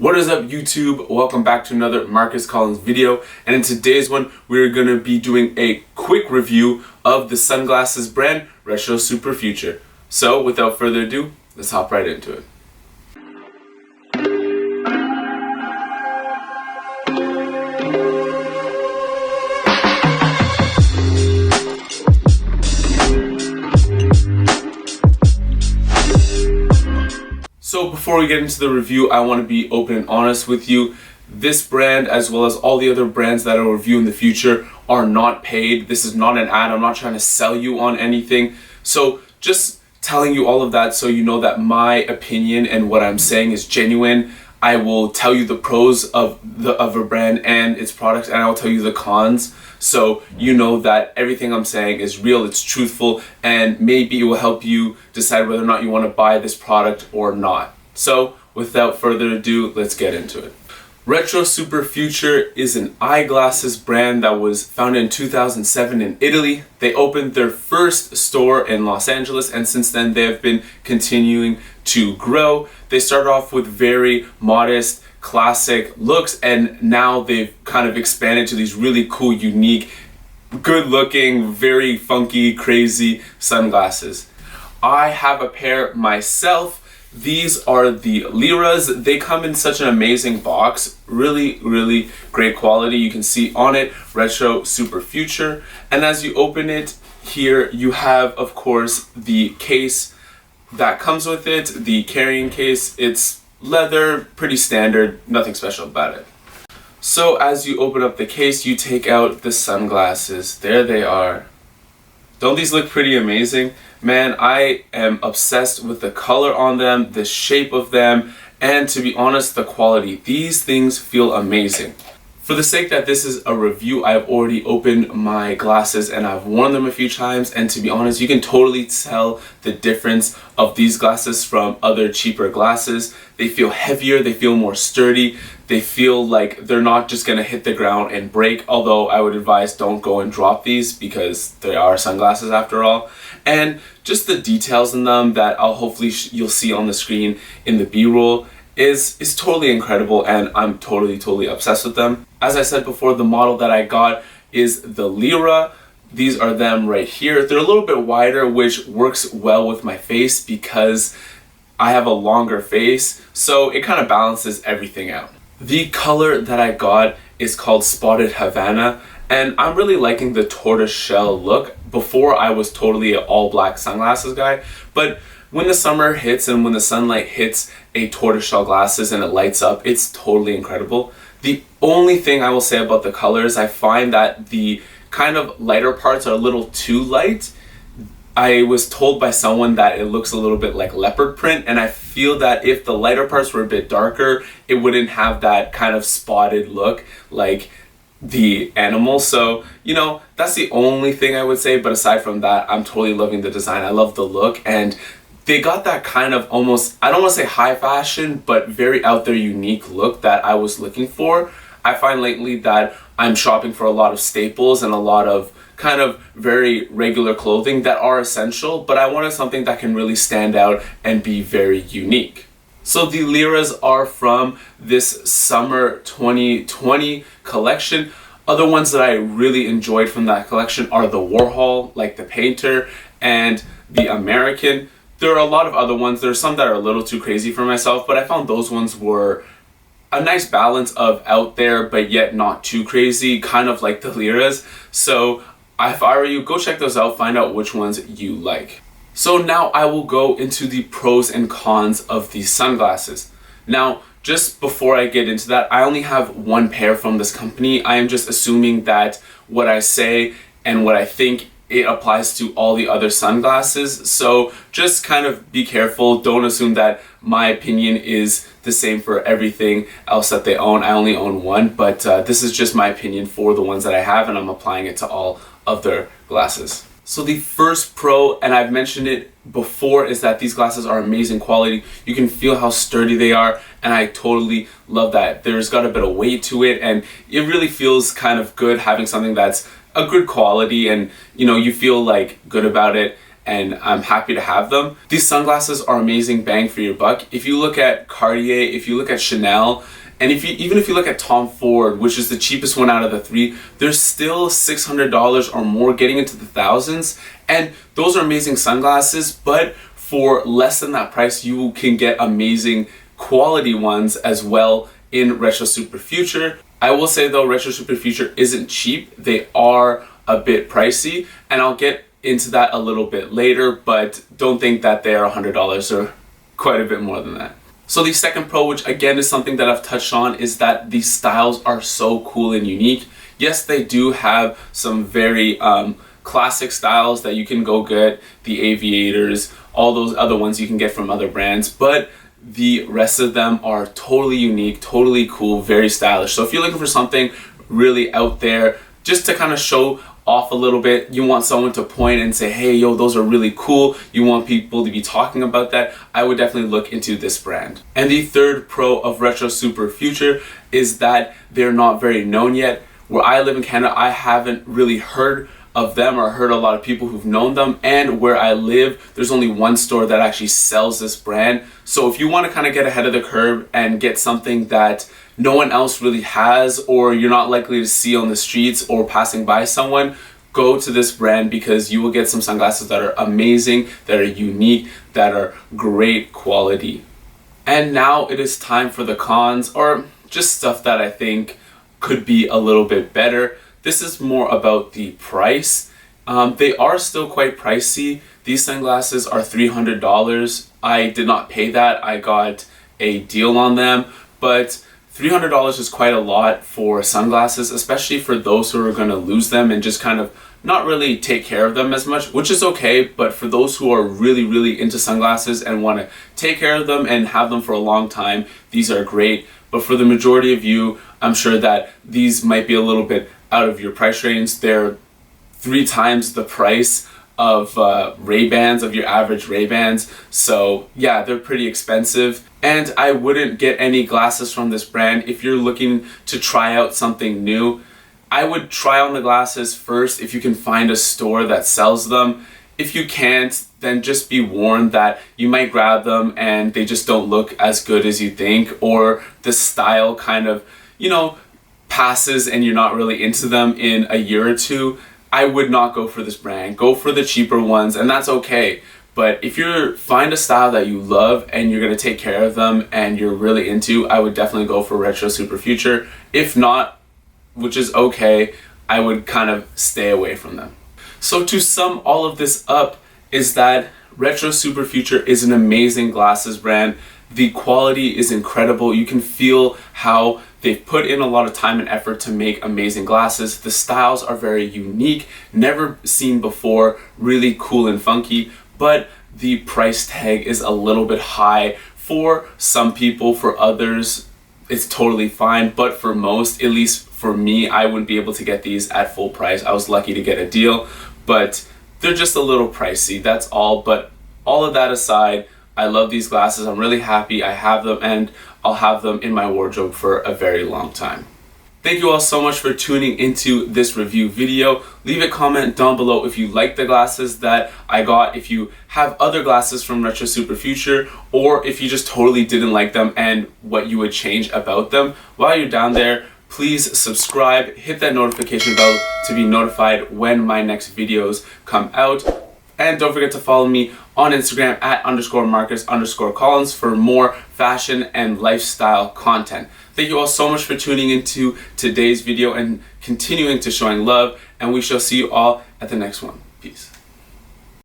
What is up, YouTube? Welcome back to another Marcus Collins video, and in today's one we're going to be doing a quick review of the sunglasses brand Retrosuperfuture. So without further ado, let's hop right into it. So before we get into the review, I want to be open and honest with you. This brand, as well as all the other brands that I'll review in the future, are not paid. This is not an ad. I'm not trying to sell you on anything. So just telling you all of that so you know that my opinion and what I'm saying is genuine. I will tell you the pros of a brand and its products, and I'll tell you the cons, so you know that everything I'm saying is real, it's truthful, and maybe it will help you decide whether or not you want to buy this product or not. So without further ado, let's get into it. Retrosuperfuture is an eyeglasses brand that was founded in 2007 in Italy. They opened their first store in Los Angeles, and since then they have been continuing to grow. They started off with very modest, classic looks, and now they've kind of expanded to these really cool, unique, good-looking, very funky, crazy sunglasses. I have a pair myself. These are the Liras. They come in such an amazing box. Really great quality. You can see on it Retrosuperfuture. And as you open it, here you have, of course, the case that comes with it, the carrying case. It's leather, pretty standard, nothing special about it. So as you open up the case, you take out the sunglasses. There they are. Don't these look pretty amazing? Man, I am obsessed with the color on them, the shape of them, and to be honest, the quality. These things feel amazing. For the sake that this is a review, I've already opened my glasses and I've worn them a few times, and to be honest, you can totally tell the difference of these glasses from other cheaper glasses. They feel heavier, they feel more sturdy, they feel like they're not just gonna hit the ground and break, although I would advise don't go and drop these because they are sunglasses after all. And just the details in them that I'll hopefully you'll see on the screen in the B-roll is totally incredible, and I'm totally obsessed with them. As I said before, the model that I got is the Lira. These are them right here. They're a little bit wider, which works well with my face because I have a longer face, so it kind of balances everything out. The color that I got is called Spotted Havana, and I'm really liking the tortoiseshell look. Before, I was totally an all black sunglasses guy, but when the summer hits and when the sunlight hits a tortoiseshell glasses and it lights up, it's totally incredible. The only thing I will say about the colors, I find that the kind of lighter parts are a little too light. I was told by someone that it looks a little bit like leopard print, and I feel that if the lighter parts were a bit darker, it wouldn't have that kind of spotted look like the animal. So, you know, that's the only thing I would say, but aside from that, I'm totally loving the design. I love the look, and they got that kind of almost, I don't want to say high fashion, but very out there unique look that I was looking for. I find lately that I'm shopping for a lot of staples and a lot of kind of very regular clothing that are essential, but I wanted something that can really stand out and be very unique. So the Liras are from this summer 2020 collection. Other ones that I really enjoyed from that collection are the Warhol, like the painter, and the American. There are a lot of other ones. There are some that are a little too crazy for myself, but I found those ones were a nice balance of out there, but yet not too crazy, kind of like the Liras. So if I were you, go check those out, find out which ones you like. So now I will go into the pros and cons of these sunglasses. Now, just before I get into that, I only have one pair from this company. I am just assuming that what I say and what I think, it applies to all the other sunglasses. So just kind of be careful. Don't assume that my opinion is the same for everything else that they own. I only own one, but this is just my opinion for the ones that I have, and I'm applying it to all of their glasses. So the first pro, and I've mentioned it before, is that these glasses are amazing quality. You can feel how sturdy they are, and I totally love that. There's got a bit of weight to it, and it really feels kind of good having something that's a good quality, and you know, you feel like good about it. and I'm happy to have them. These sunglasses are amazing bang for your buck. If you look at Cartier, if you look at Chanel, and even if you look at Tom Ford, which is the cheapest one out of the three, they're still $600 or more, getting into the thousands. And those are amazing sunglasses, but for less than that price, you can get amazing quality ones as well in Retrosuperfuture. I will say though, Retrosuperfuture isn't cheap. They are a bit pricey, and I'll get into that a little bit later, but don't think that they are $100 or quite a bit more than that. So the second pro, which again is something that I've touched on, is that these styles are so cool and unique. Yes, they do have some very classic styles that you can go get, the aviators, all those other ones you can get from other brands, but the rest of them are totally unique, totally cool, very stylish. So if you're looking for something really out there, just to kind of show off a little bit, you want someone to point and say, hey, yo, those are really cool, you want people to be talking about that, I would definitely look into this brand. And the third pro of Retrosuperfuture is that they're not very known yet. Where I live in Canada, I haven't really heard of them or heard a lot of people who've known them, and where I live, there's only one store that actually sells this brand. So if you want to kind of get ahead of the curve and get something that no one else really has, or you're not likely to see on the streets or passing by someone, go to this brand, because you will get some sunglasses that are amazing, that are unique, that are great quality. And now it is time for the cons, or just stuff that I think could be a little bit better. This is more about the price. They are still quite pricey. These sunglasses are $300. I did not pay that. I got a deal on them, but $300 is quite a lot for sunglasses, especially for those who are going to lose them and just kind of not really take care of them as much, which is okay. But for those who are really, really into sunglasses and want to take care of them and have them for a long time, these are great. But for the majority of you, I'm sure that these might be a little bit out of your price range. They're 3 times the price of Ray-Bans, of your average Ray-Bans. So yeah, they're pretty expensive. And I wouldn't get any glasses from this brand if you're looking to try out something new. I would try on the glasses first if you can find a store that sells them. If you can't, then just be warned that you might grab them and they just don't look as good as you think, or the style kind of, passes and you're not really into them in a year or two. I would not go for this brand. Go for the cheaper ones, and that's okay. But if you find a style that you love and you're going to take care of them and you're really into, I would definitely go for Retrosuperfuture. If not, which is okay, I would kind of stay away from them. So to sum all of this up, is that Retrosuperfuture is an amazing glasses brand. The quality is incredible. You can feel how they've put in a lot of time and effort to make amazing glasses. The styles are very unique, never seen before, really cool and funky, but the price tag is a little bit high for some people. For others, it's totally fine, but for most, at least for me, I wouldn't be able to get these at full price. I was lucky to get a deal, but they're just a little pricey, that's all. But all of that aside, I love these glasses. I'm really happy I have them, and I'll have them in my wardrobe for a very long time. Thank you all so much for tuning into this review video. Leave a comment down below if you like the glasses that I got, if you have other glasses from Retrosuperfuture, or if you just totally didn't like them and what you would change about them. While you're down there, please subscribe, hit that notification bell to be notified when my next videos come out. And don't forget to follow me on Instagram at _Marcus_Collins for more fashion and lifestyle content. Thank you all so much for tuning into today's video and continuing to showing love, and we shall see you all at the next one. Peace.